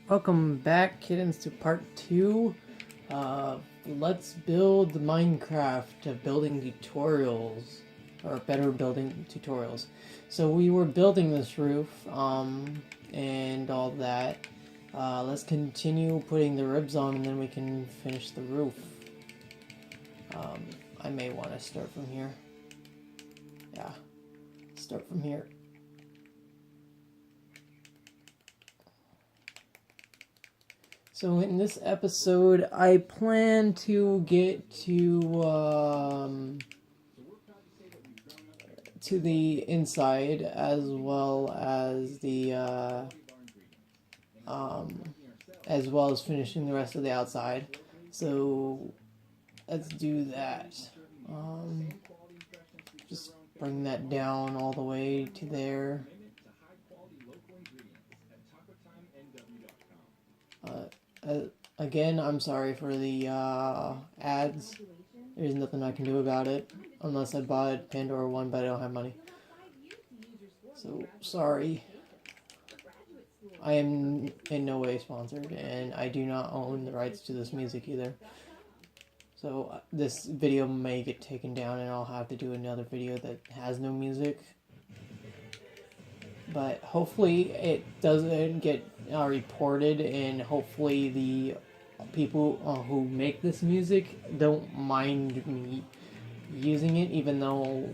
Welcome back, kittens, to part 2. Let's build Minecraft building tutorials, or better building tutorials. So we were building this roof, and all that. Let's continue putting the ribs on, and then we can finish the roof. I may want to start from here. Yeah, start from here. So in this episode, I plan to get to the inside as well as finishing the rest of the outside. So let's do that. Just bring that down all the way to there. Again, I'm sorry for the ads. There's nothing I can do about it unless I bought Pandora 1, but I don't have money. So, sorry. I am in no way sponsored, and I do not own the rights to this music either. So, this video may get taken down, and I'll have to do another video that has no music. But hopefully it doesn't get reported, and hopefully the people who make this music don't mind me using it, even though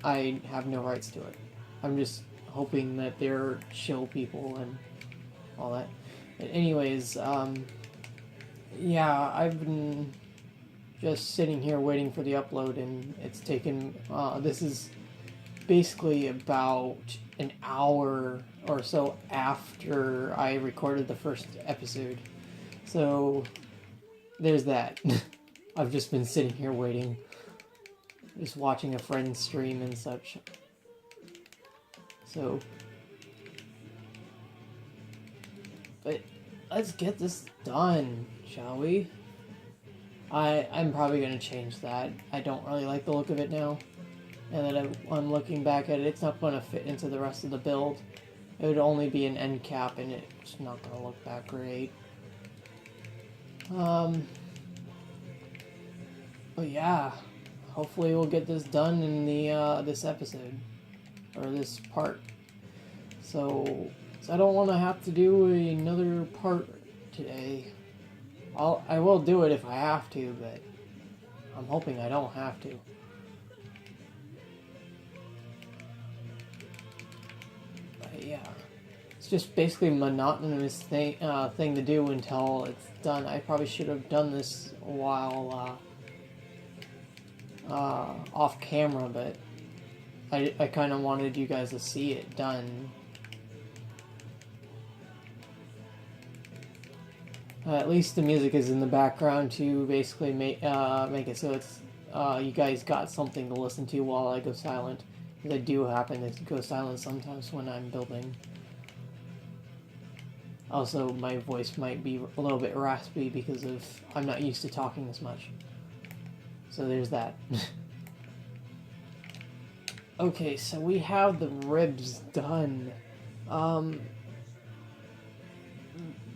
I have no rights to it. I'm just hoping that they're chill people and all that. But anyways, yeah, I've been just sitting here waiting for the upload, and it's taken, this is basically about an hour or so after I recorded the first episode. So there's that. I've just been sitting here waiting, just watching a friend stream and such. So, but let's get this done, shall we? I'm probably going to change that. I don't really like the look of it now. And then I'm looking back at it, it's not going to fit into the rest of the build. It would only be an end cap, and it's not going to look that great. But yeah, hopefully we'll get this done in the this episode, or this part. So I don't want to have to do another part today. I will do it if I have to, but I'm hoping I don't have to. Yeah, it's just basically a monotonous thing to do until it's done. I probably should have done this while off camera, but I kind of wanted you guys to see it done. At least the music is in the background to basically make it so it's you guys got something to listen to while I go silent. I do happen to go silent sometimes when I'm building. Also, my voice might be a little bit raspy because of I'm not used to talking as much. So there's that. Okay, so we have the ribs done.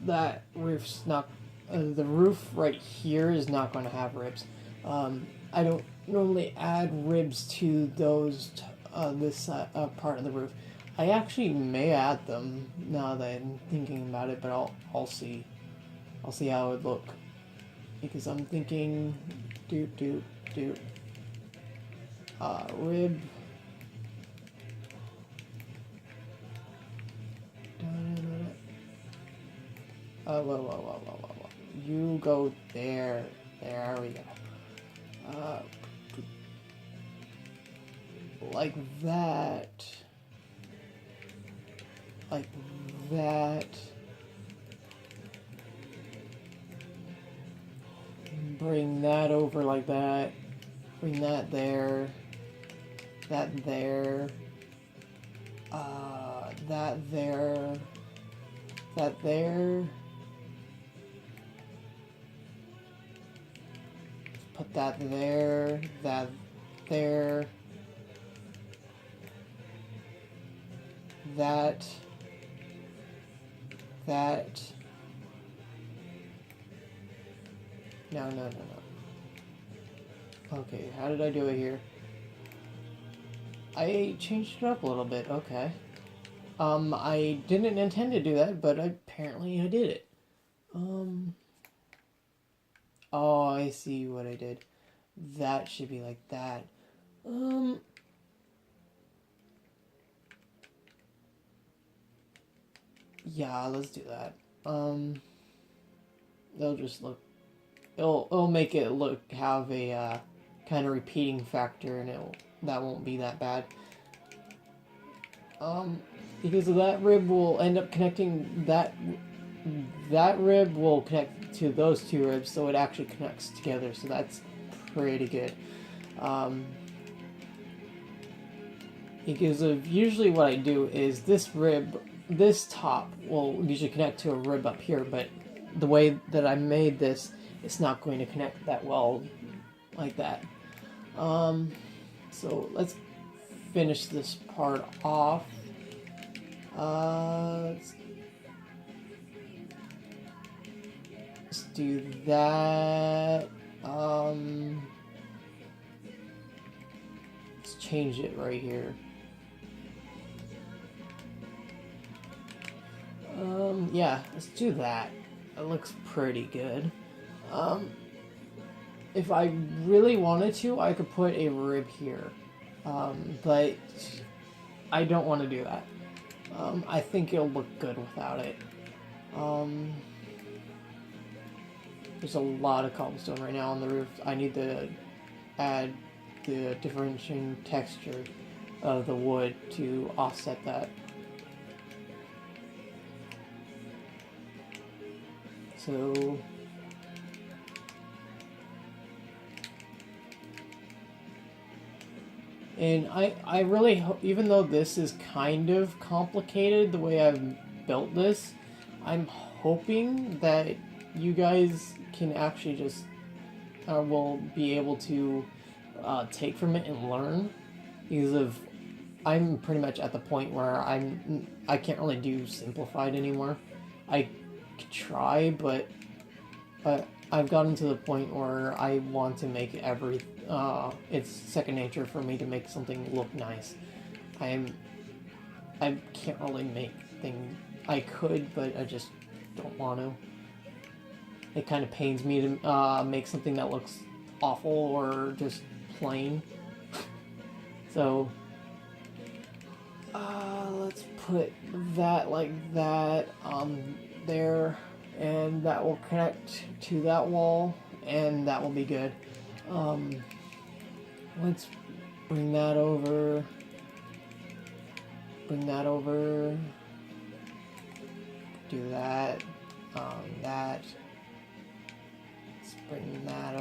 That roof's not... the roof right here is not going to have ribs. I don't normally add ribs to those... this part of the roof. I actually may add them now that I'm thinking about it, but I'll see. I'll see how it would look, because I'm thinking rib. Whoa. You go there. There we go. Like that. Like that. Bring that over like that. Bring that there. That there. That there. That there. Put that there. That there. That. that. No. Okay, how did I do it here? I changed it up a little bit, okay. I didn't intend to do that, but apparently I did it. Oh, I see what I did. That should be like that. Yeah, let's do that. They'll just look. It'll make it have a kind of repeating factor, and that won't be that bad. Because of that rib will end up connecting that rib will connect to those two ribs, so it actually connects together. So that's pretty good. Because of usually what I do is this top will usually connect to a rib up here, but the way that I made this, it's not going to connect that well like that. So let's finish this part off. Let's do that. Let's change it right here. Yeah, let's do that. It looks pretty good. If I really wanted to, I could put a rib here. But I don't want to do that. I think it'll look good without it. There's a lot of cobblestone right now on the roof. I need to add the differentiating texture of the wood to offset that. So and I really hope, even though this is kind of complicated the way I've built this, I'm hoping that you guys can actually just will be able to take from it and learn, because I'm pretty much at the point where I can't really do simplified anymore. I could try, but I've gotten to the point where I want to make it's second nature for me to make something look nice. I can't really make things. I could, but I just don't want to. It kind of pains me to make something that looks awful or just plain. So let's put that like that there, and that will connect to that wall, and that will be good. Let's bring that over. Do that. That. Let's bring that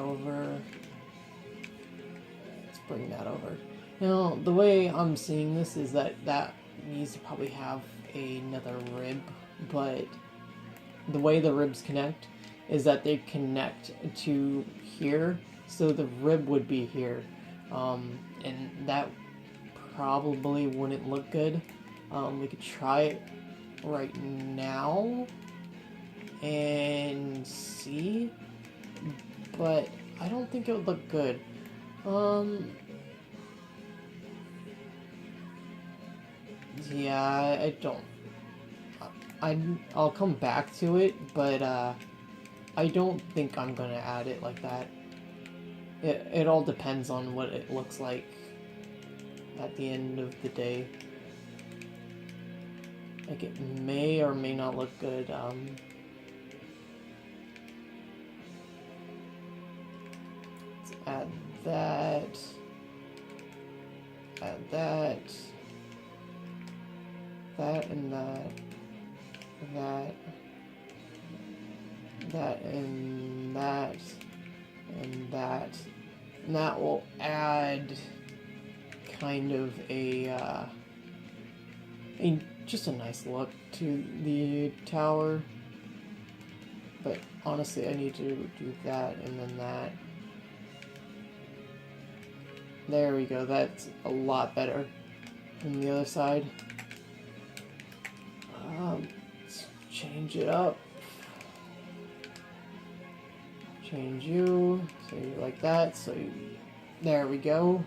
over. Now, the way I'm seeing this is that needs to probably have another rib, but the way the ribs connect is that they connect to here, so the rib would be here, and that probably wouldn't look good. We could try it right now and see, but I don't think it would look good. Yeah, I don't. I'll come back to it, but I don't think I'm gonna add it like that. It all depends on what it looks like at the end of the day. Like, it may or may not look good. Let's add that. Add that. That and that. That. That and that. And that. And that will add kind of just a nice look to the tower. But honestly, I need to do that and then that. There we go, that's a lot better than the other side. Let's change it up. Change you, so you like that, so you, there we go.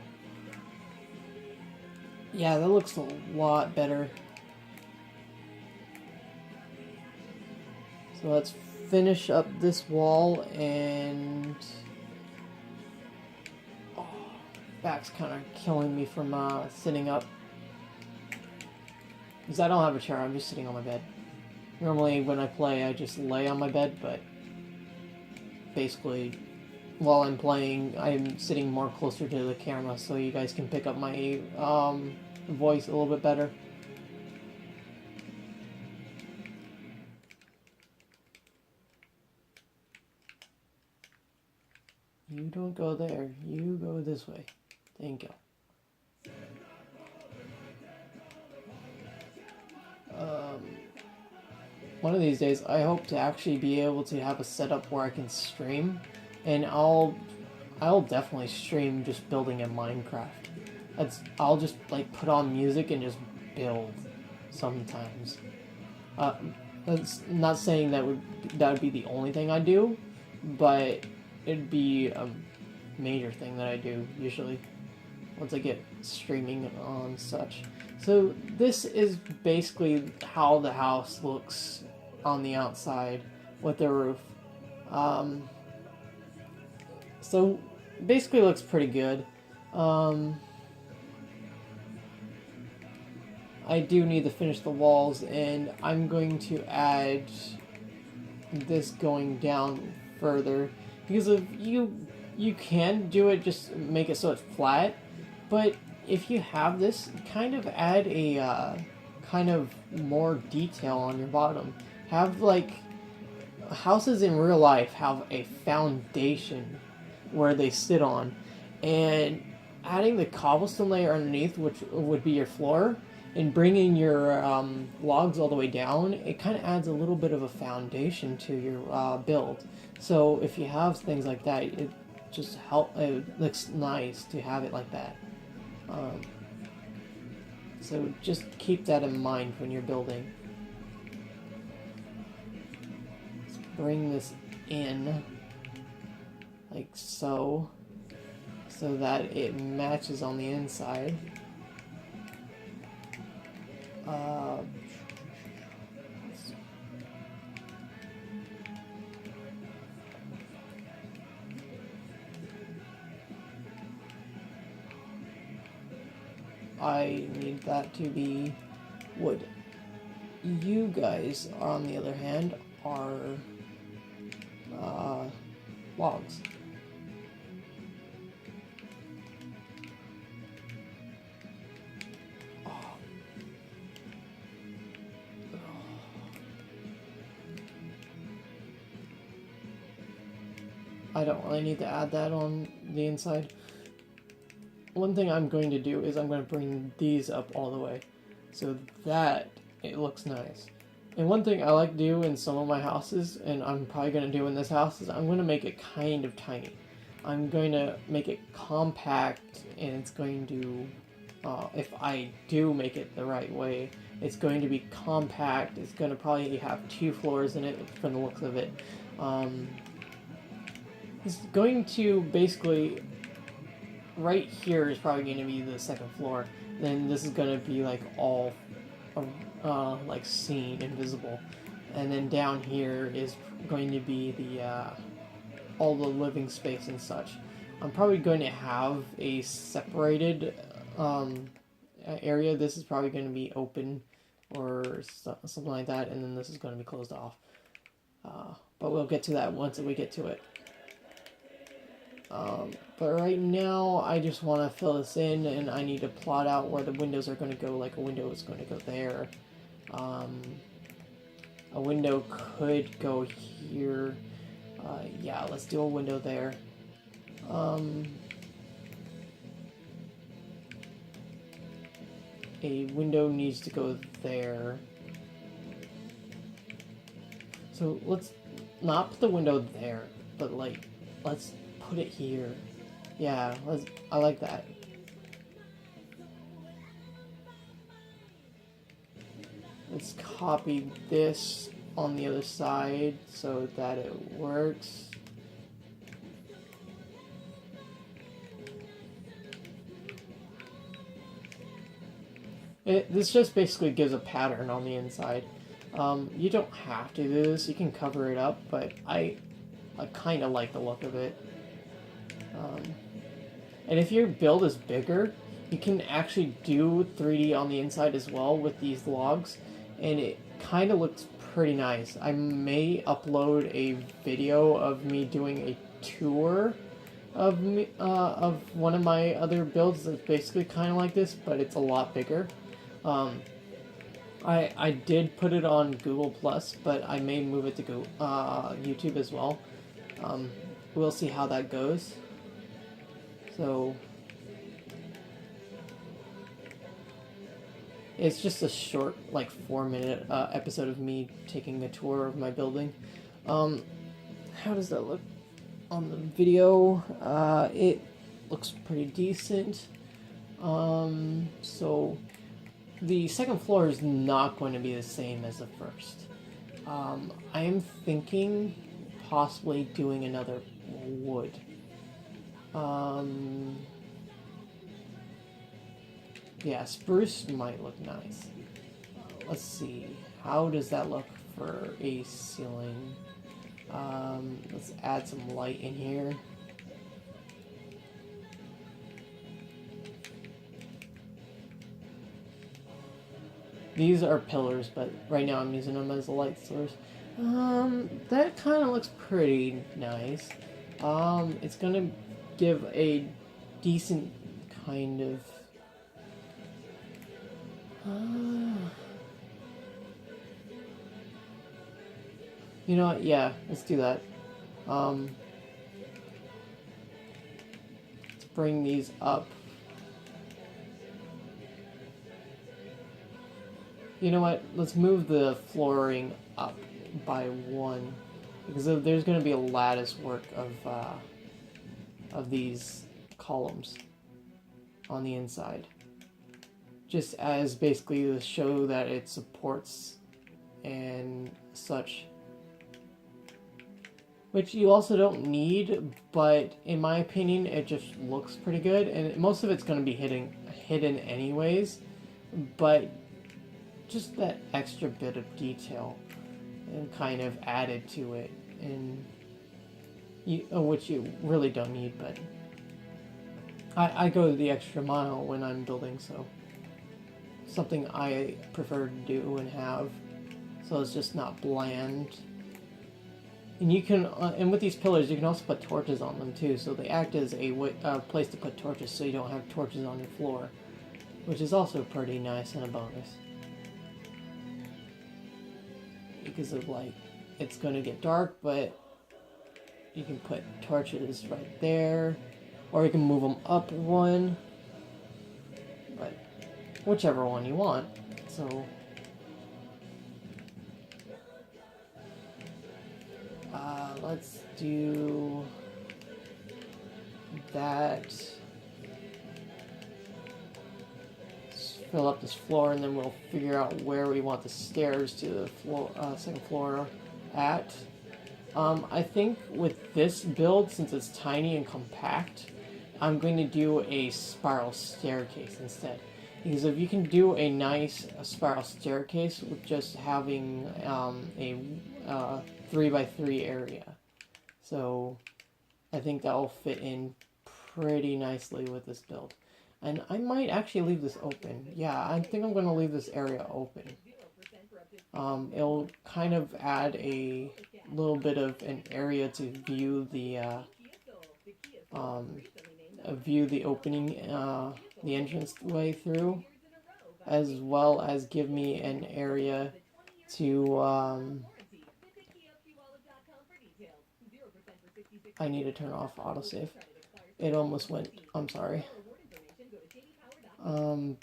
Yeah, that looks a lot better. So let's finish up this wall, and oh, back's kind of killing me from sitting up. Because I don't have a chair, I'm just sitting on my bed. Normally when I play I just lay on my bed, but basically while I'm playing I'm sitting more closer to the camera so you guys can pick up my voice a little bit better. You don't go there, you go this way. Thank you. One of these days I hope to actually be able to have a setup where I can stream, and I'll definitely stream just building in Minecraft. I'll just like put on music and just build sometimes. That's not saying that would be the only thing I do, but it'd be a major thing that I do usually once I get streaming on such. So this is basically how the house looks on the outside with the roof. So basically looks pretty good. I do need to finish the walls, and I'm going to add this going down further, because if you can do it, just make it so it's flat, but if you have this, kind of add a kind of more detail on your bottom. Have like houses in real life have a foundation where they sit on, and adding the cobblestone layer underneath, which would be your floor, and bringing your logs all the way down, it kind of adds a little bit of a foundation to your build. So if you have things like that, it just it looks nice to have it like that. So just keep that in mind when you're building. Let's bring this in like so that it matches on the inside. I need that to be wood. You guys, on the other hand, are logs. I don't really need to add that on the inside. One thing I'm going to do is I'm going to bring these up all the way so that it looks nice. And one thing I like to do in some of my houses, and I'm probably going to do in this house, is I'm going to make it kind of tiny. I'm going to make it compact, and it's going to, if I do make it the right way, it's going to be compact. It's going to probably have 2 floors in it from the looks of it. It's going to basically, right here is probably going to be the 2nd floor. Then this is going to be like all like seen and visible. And then down here is going to be the all the living space and such. I'm probably going to have a separated area. This is probably going to be open or something like that, and then this is going to be closed off. But we'll get to that once we get to it. But right now, I just want to fill this in, and I need to plot out where the windows are going to go. Like a window is going to go there. A window could go here. Yeah, let's do a window there. A window needs to go there. So let's not put the window there, but like, let's put it here. Yeah, I like that. Let's copy this on the other side so that it works. This just basically gives a pattern on the inside. You don't have to do this, you can cover it up, but I kind of like the look of it. And if your build is bigger, you can actually do 3D on the inside as well with these logs, and it kind of looks pretty nice. I may upload a video of me doing a tour of one of my other builds that's basically kind of like this, but it's a lot bigger. I did put it on Google Plus, but I may move it to YouTube as well. We'll see how that goes. So it's just a short, like 4-minute episode of me taking a tour of my building. How does that look on the video? It looks pretty decent. So the second floor is not going to be the same as the first. I am thinking possibly doing another wood. Yeah, spruce might look nice. Let's see. How does that look for a ceiling? Let's add some light in here. These are pillars, but right now I'm using them as a light source. That kind of looks pretty nice. It's gonna give a decent kind of... you know what? Yeah, let's do that. Let's bring these up. You know what? Let's move the flooring up by 1, because there's going to be a lattice work of these columns on the inside, just as basically to show that it supports and such. Which you also don't need, but in my opinion, it just looks pretty good, and most of it's going to be hidden anyways. But just that extra bit of detail and kind of added to it, and which you really don't need, but I go the extra mile when I'm building, so something I prefer to do and have, so it's just not bland. And you can, and with these pillars, you can also put torches on them too, so they act as a place to put torches, so you don't have torches on your floor, which is also pretty nice and a bonus. Because of, like, it's going to get dark, but you can put torches right there, or you can move them up 1, but whichever one you want. So let's do that. Fill up this floor, and then we'll figure out where we want the stairs to the floor, second floor at. I think with this build, since it's tiny and compact, I'm going to do a spiral staircase instead. Because if you can do a nice spiral staircase with just having a 3x3 area, so I think that will fit in pretty nicely with this build. And I might actually leave this open. Yeah, I think I'm going to leave this area open. It'll kind of add a little bit of an area to view the opening, the entrance way through, as well as give me an area to I need to turn off autosave. It almost went. I'm sorry.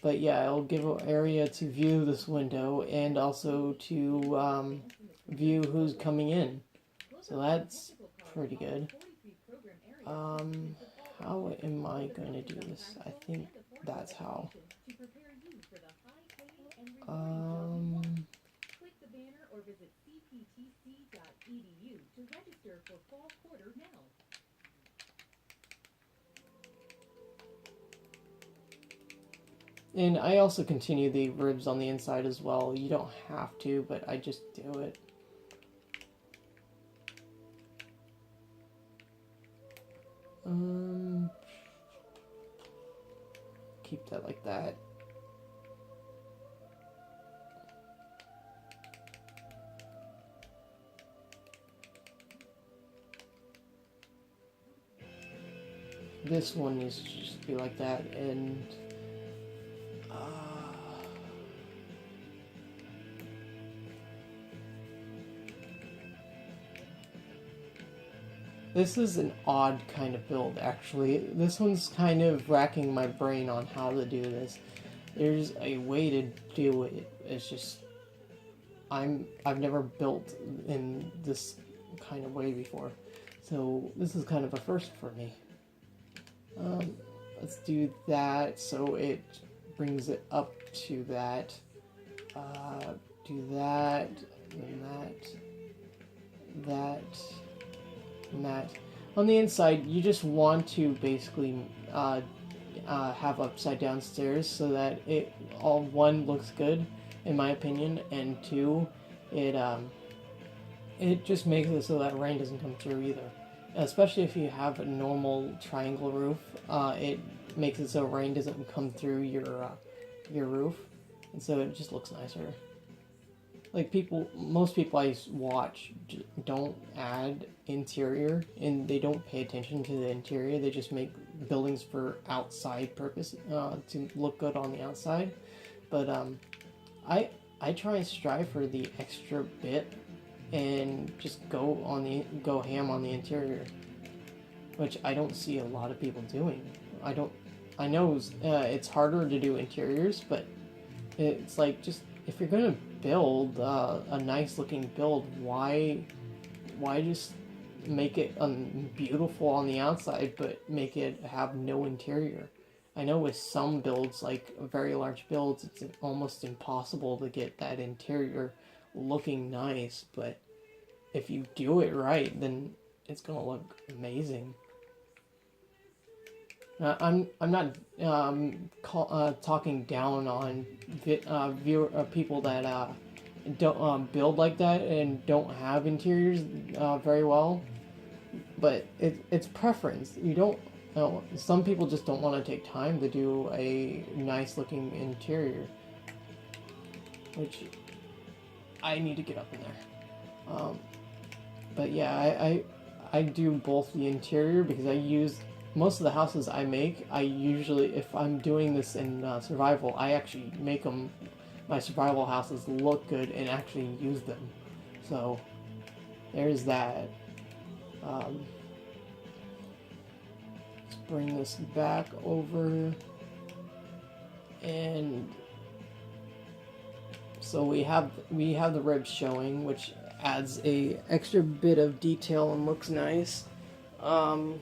But yeah, it'll give an area to view this window, and also to view who's coming in. So that's pretty good. How am I going to do this? I think that's how. And I also continue the ribs on the inside as well. You don't have to, but I just do it. Keep that like that. This one needs to just be like that, and this is an odd kind of build, actually. This one's kind of racking my brain on how to do this. There's a way to do it. It's just I've never built in this kind of way before, so this is kind of a first for me. Let's do that so it brings it up to that. Do that, and that, and that. On the inside, you just want to basically have upside down stairs so that it one looks good, in my opinion, and two, it just makes it so that rain doesn't come through either. Especially if you have a normal triangle roof, it makes it so rain doesn't come through your roof, and so it just looks nicer. Like most people I watch don't add interior, and they don't pay attention to the interior. They just make buildings for outside purpose to look good on the outside. But I try and strive for the extra bit and just go ham on the interior, which I don't see a lot of people doing. I know it's harder to do interiors, but it's like, just if you're gonna build a nice looking build, why just make it beautiful on the outside but make it have no interior? I know with some builds, like very large builds, it's almost impossible to get that interior looking nice, but if you do it right, then it's gonna look amazing. I'm not talking down on people that don't build like that and don't have interiors very well, but it's preference. You don't. Some people just don't want to take time to do a nice looking interior, which I need to get up in there. But yeah, I do both the interior because I use most of the houses I make. I usually, if I'm doing this in survival, I actually make my survival houses look good and actually use them. So there's that. Let's bring this back over, and so we have the ribs showing, which adds a extra bit of detail and looks nice. I'm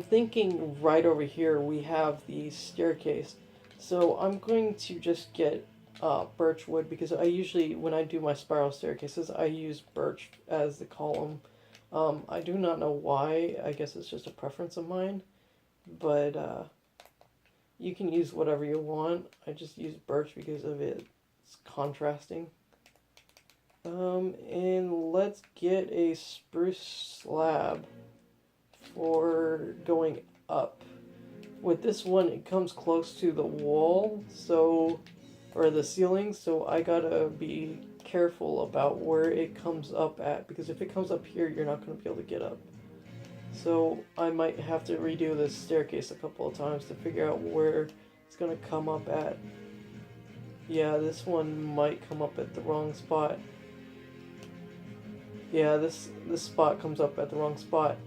thinking right over here we have the staircase, so I'm going to just get birch wood, because I usually, when I do my spiral staircases, I use birch as the column. I do not know why. I guess it's just a preference of mine, but you can use whatever you want. I just use birch because of it's contrasting. And let's get a spruce slab for going up. With this one, it comes close to the wall, or the ceiling, so I gotta be careful about where it comes up at, because if it comes up here, you're not gonna be able to get up. So I might have to redo this staircase a couple of times to figure out where it's gonna come up at. Yeah, this one might come up at the wrong spot. Yeah, this spot comes up at the wrong spot.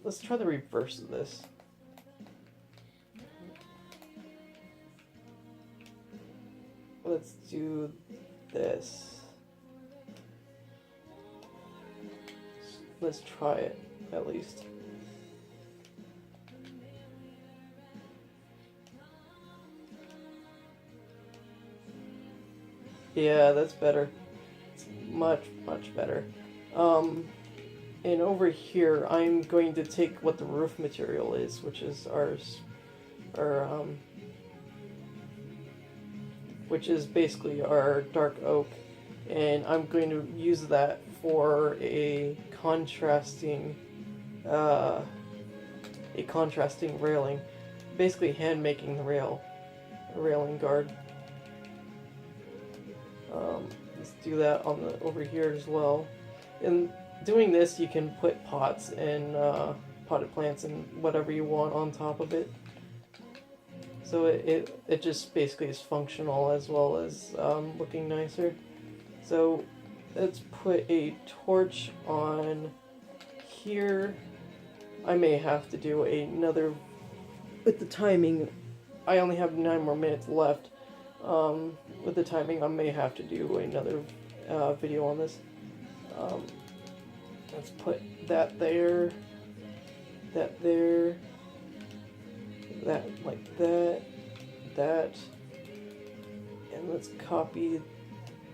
Let's try the reverse of this. Let's do this. Let's try it, at least. Yeah, that's better. It's much, much better. And over here, I'm going to take what the roof material is, which is our or which is basically our dark oak, and I'm going to use that for a contrasting railing, basically hand making the railing guard. Let's do that on the over here as well. In doing this, you can put pots and potted plants and whatever you want on top of it. So it just basically is functional as well as looking nicer. So let's put a torch on here. I may have to do another, with the timing, I only have 9 more minutes left. With the timing, I may have to do another video on this. Let's put that there, that there, that like that, that, and let's copy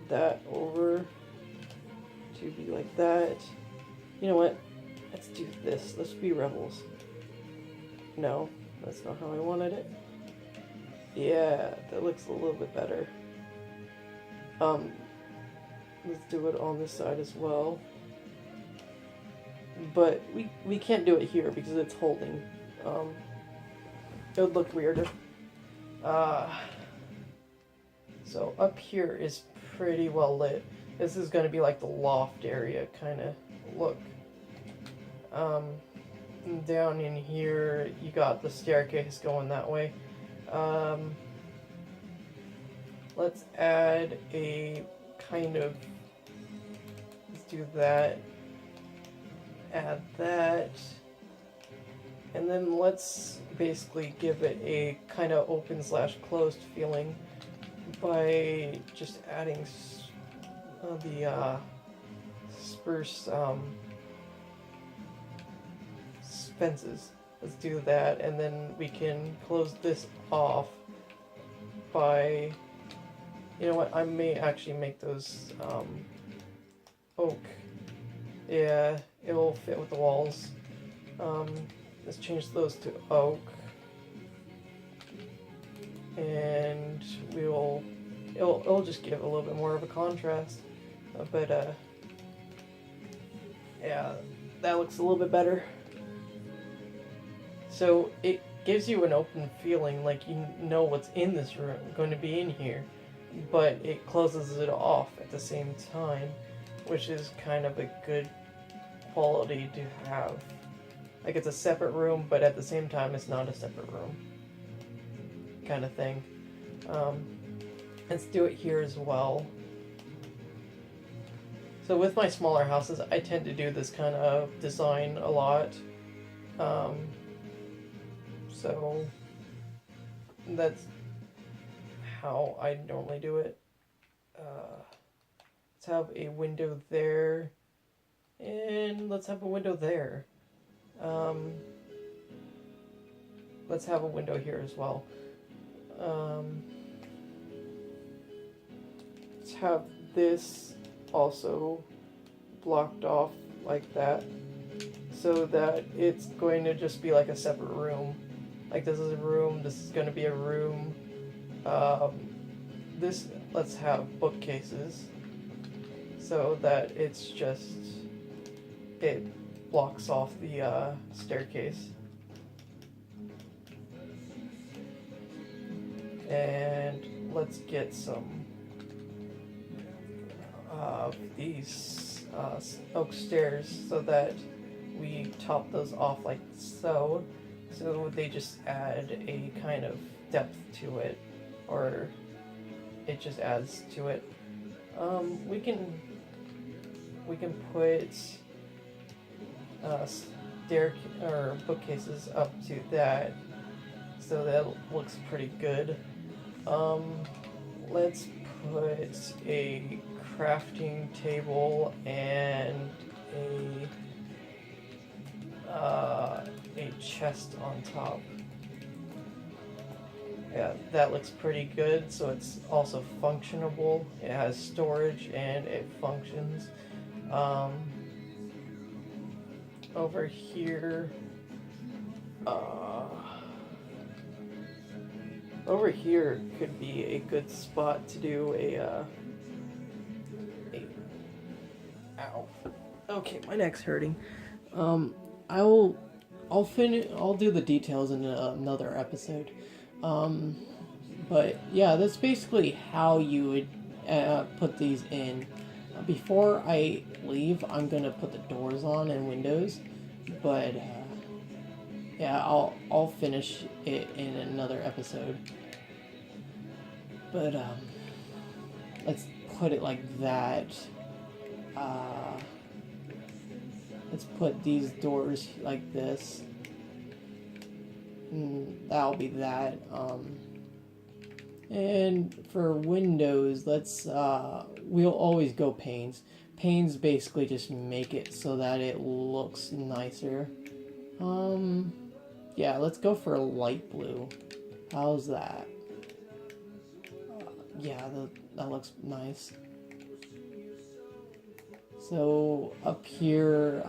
that over to be like that. You know what? Let's do this. Let's be rebels. No, that's not how I wanted it. Yeah, that looks a little bit better. Let's do it on this side as well. But we can't do it here because it's holding. It would look weirder. So up here is pretty well lit. This is going to be like the loft area kind of look. Down in here, you got the staircase going that way. Let's add a kind of, let's do that, add that, and then let's basically give it a kind of open / closed feeling by just adding the spruce fences. Let's do that, and then we can close this off by, you know what, I may actually make those oak. Yeah, it will fit with the walls. Let's change those to oak, and it'll just give a little bit more of a contrast. But yeah, that looks a little bit better. So it gives you an open feeling, like you know what's in this room, going to be in here, but it closes it off at the same time, which is kind of a good quality to have. Like it's a separate room, but at the same time it's not a separate room kind of thing. Let's do it here as well. So with my smaller houses, I tend to do this kind of design a lot. So that's how I normally do it. Let's have a window there, and let's have a window there. Let's have a window here as well. Let's have this also blocked off like that, so that it's going to just be like a separate room. Like this is a room, this is going to be a room. This, let's have bookcases, so that it's just, it blocks off the staircase. And let's get some of these oak stairs so that we top those off like so. So they just add a kind of depth to it, or it just adds to it. We can put or bookcases up to that, so that looks pretty good. Let's put a crafting table and a chest on top. Yeah, that looks pretty good. So it's also functionable. It has storage and it functions. Over here, Over here could be a good spot to do ow. Okay, my neck's hurting. Um, I'll I'll do the details in another episode. Um, but yeah, that's basically how you would put these in. Before I leave, I'm gonna put the doors on and windows, but yeah, I'll finish it in another episode. But let's put it like that. Uh, let's put these doors like this. That'll be that. And for windows, we'll always go panes. Panes basically just make it so that it looks nicer. Yeah, let's go for a light blue. How's that? Yeah, that looks nice. So up here,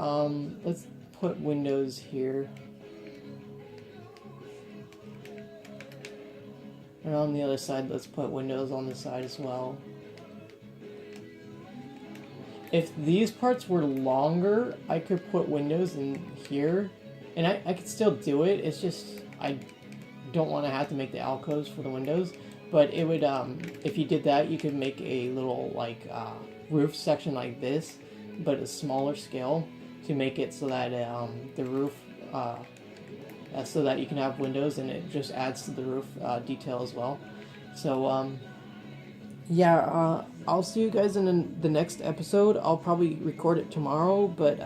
let's put windows here. And on the other side, let's put windows on the side as well. If these parts were longer, I could put windows in here. And I could still do it, it's just I don't want to have to make the alcoves for the windows. But it would, if you did that, you could make a little, like, roof section like this, but a smaller scale to make it so that the roof, so that you can have windows and it just adds to the roof detail as well. So, yeah, I'll see you guys in the next episode. I'll probably record it tomorrow, but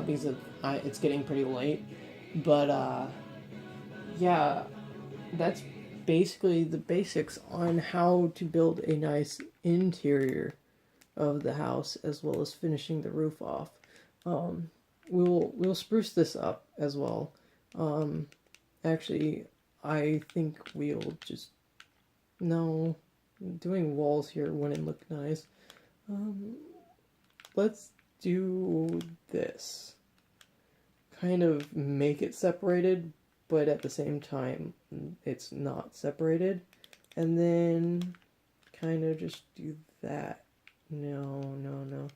because it's getting pretty late. But yeah, that's basically the basics on how to build a nice interior of the house, as well as finishing the roof off. We'll spruce this up as well. Actually, I think we'll just no, doing walls here wouldn't look nice. Let's do this. Kind of make it separated, but at the same time, it's not separated. And then kind of just do that. No.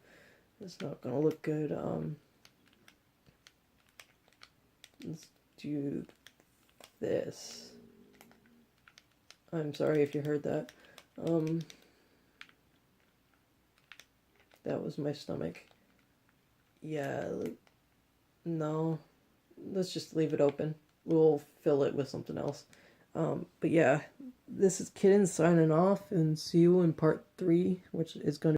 That's not gonna look good. Let's do this. I'm sorry if you heard that. That was my stomach. Yeah, no. Let's just leave it open. We'll fill it with something else. But yeah, this is Kittens signing off, and see you in part 3, which is going to